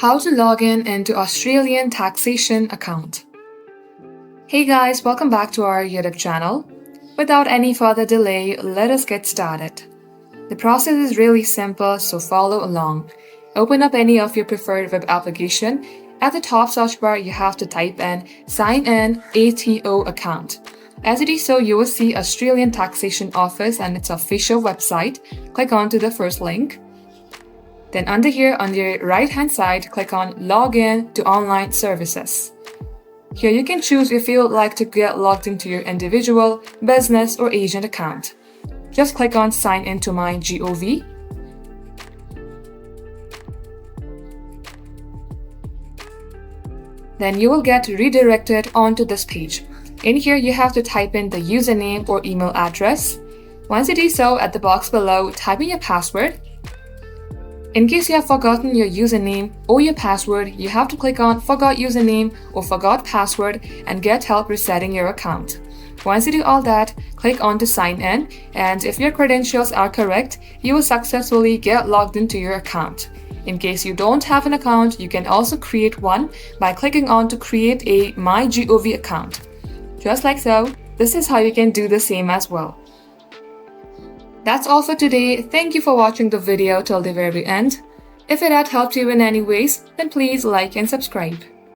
How to log in into Australian Taxation account. Hey guys, welcome back to our YouTube channel. Without any further delay, let us get started. The process is really simple, so follow along. Open up any of your preferred web application. At the top search bar, you have to type in Sign In ATO account. As you do so, you will see Australian Taxation Office and its official website. Click on to the first link. Then under here, on the right hand side, click on Login to Online Services. Here you can choose if you would like to get logged into your individual, business or agent account. Just click on Sign into myGov. Then you will get redirected onto this page. In here you have to type in the username or email address. Once you do so, at the box below, type in your password. In case you have forgotten your username or your password, you have to click on Forgot Username or Forgot Password and get help resetting your account. Once you do all that, click on to Sign In, and if your credentials are correct, you will successfully get logged into your account. In case you don't have an account, you can also create one by clicking on to create a myGov account. Just like so, this is how you can do the same as well. That's all for today. Thank you for watching the video till the very end. If it had helped you in any ways, then please like and subscribe.